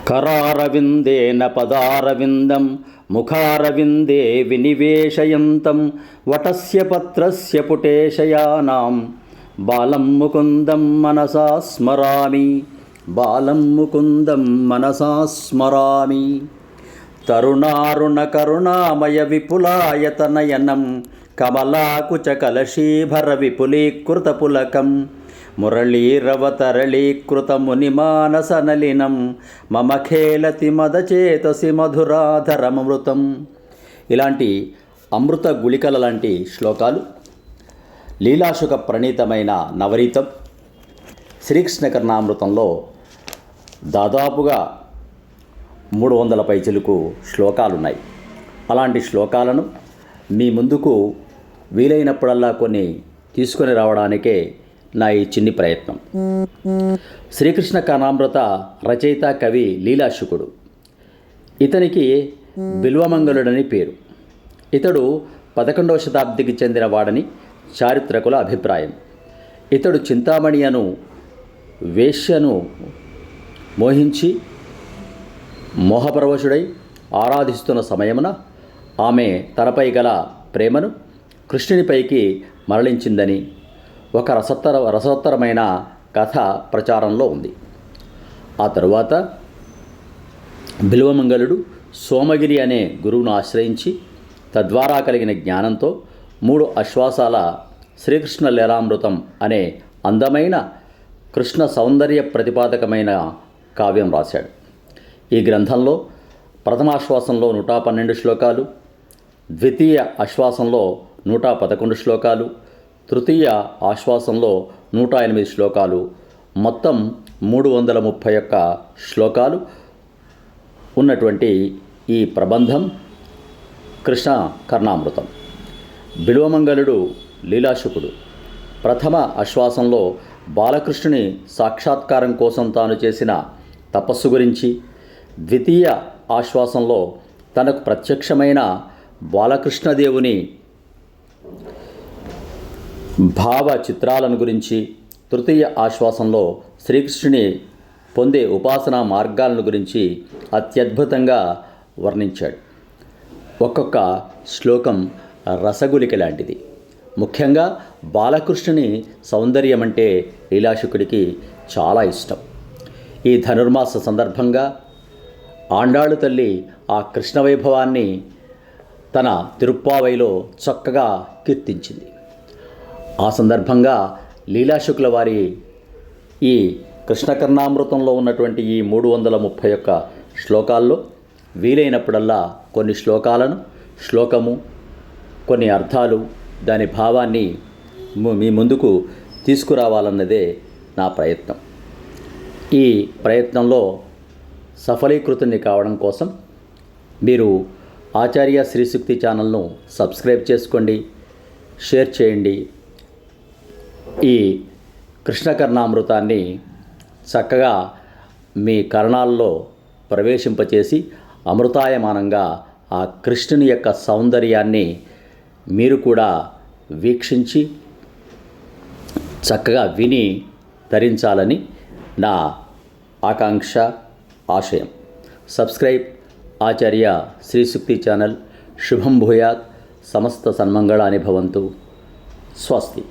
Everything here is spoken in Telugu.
करारविन्देन पदारविन्दं मुखारविन्दे विनिवेशयन्तं वटस्य पत्रस्य पुटेशयानां बालं मुकुन्दं मनसा स्मरामि तरुणारुणकरुणामय विपुलायतनयनं कमलाकुचकलशीभर विपुलीकृतपुलकं मुरलीरवतरलीकृतमुनिमानसनलिनं మమ ఖేలతి మదచేతసి మధురాధరమృతం. ఇలాంటి అమృత గుళికల లాంటి శ్లోకాలు లీలాశుక ప్రణీతమైన నవరీతం శ్రీకృష్ణ కర్ణామృతంలో దాదాపుగా 300 పైచిలకు శ్లోకాలున్నాయి. అలాంటి శ్లోకాలను మీ ముందుకు వీలైనప్పుడల్లా కొన్ని తీసుకొని రావడానికే నా ఈ చిన్ని ప్రయత్నం. శ్రీకృష్ణ కర్ణామృత రచయిత కవి లీలాశుకుడు. ఇతనికి బిల్వమంగళుడని పేరు. ఇతడు 11వ శతాబ్దికి చెందినవాడని చారిత్రకుల అభిప్రాయం. ఇతడు చింతామణి అను వేశ్యను మోహించి మోహపరవశుడై ఆరాధిస్తున్న సమయమున ఆమె తనపై గల ప్రేమను కృష్ణునిపైకి మరలించిందని ఒక రసోత్తరమైన కథ ప్రచారంలో ఉంది. ఆ తరువాత బిల్వమంగళుడు సోమగిరి అనే గురువును ఆశ్రయించి తద్వారా కలిగిన జ్ఞానంతో 3 ఆశ్వాసాల శ్రీకృష్ణ లీలామృతం అనే అందమైన కృష్ణ సౌందర్య ప్రతిపాదకమైన కావ్యం రాశాడు. ఈ గ్రంథంలో ప్రథమాశ్వాసంలో 112 శ్లోకాలు, ద్వితీయ ఆశ్వాసంలో 111 శ్లోకాలు, తృతీయ ఆశ్వాసంలో 108 శ్లోకాలు, మొత్తం 331 శ్లోకాలు ఉన్నటువంటి ఈ ప్రబంధం కృష్ణ కర్ణామృతం. బిల్వమంగళుడు లీలాశుకుడు ప్రథమ ఆశ్వాసంలో బాలకృష్ణుని సాక్షాత్కారం కోసం తాను చేసిన తపస్సు గురించి, ద్వితీయ ఆశ్వాసంలో తనకు ప్రత్యక్షమైన బాలకృష్ణదేవుని భావ చిత్రాలను గురించి, తృతీయ ఆశ్వాసంలో శ్రీకృష్ణుని పొందే ఉపాసనా మార్గాలను గురించి అత్యద్భుతంగా వర్ణించాడు. ఒక్కొక్క శ్లోకం రసగులిక లాంటిది. ముఖ్యంగా బాలకృష్ణుని సౌందర్యం అంటే లీలాశుకుడికి చాలా ఇష్టం. ఈ ధనుర్మాస సందర్భంగా ఆండాళ్ళు తల్లి ఆ కృష్ణ వైభవాన్ని తన తిరుప్పావైలో చక్కగా కీర్తించింది. ఆ సందర్భంగా లీలాశుకుల వారి ఈ కృష్ణకర్ణామృతంలో ఉన్నటువంటి ఈ 331 శ్లోకాల్లో వీలైనప్పుడల్లా కొన్ని శ్లోకాలను, శ్లోకము, కొన్ని అర్థాలు, దాని భావాన్ని మీ ముందుకు తీసుకురావాలన్నదే నా ప్రయత్నం. ఈ ప్రయత్నంలో సఫలీకృతుని కావడం కోసం మీరు ఆచార్య శ్రీశక్తి ఛానల్ను సబ్స్క్రైబ్ చేసుకోండి, షేర్ చేయండి. ఈ కృష్ణకర్ణామృతాన్ని చక్కగా మీ కర్ణాల్లో ప్రవేశింపచేసి అమృతాయమానంగా ఆ కృష్ణుని యొక్క సౌందర్యాన్ని మీరు కూడా వీక్షించి చక్కగా విని ధరించాలని నా ఆకాంక్ష, ఆశయం. సబ్స్క్రైబ్ ఆచార్య శ్రీశక్తి ఛానల్. శుభం భూయాత్. సమస్త సన్మంగళాని భవంతు. స్వస్తి.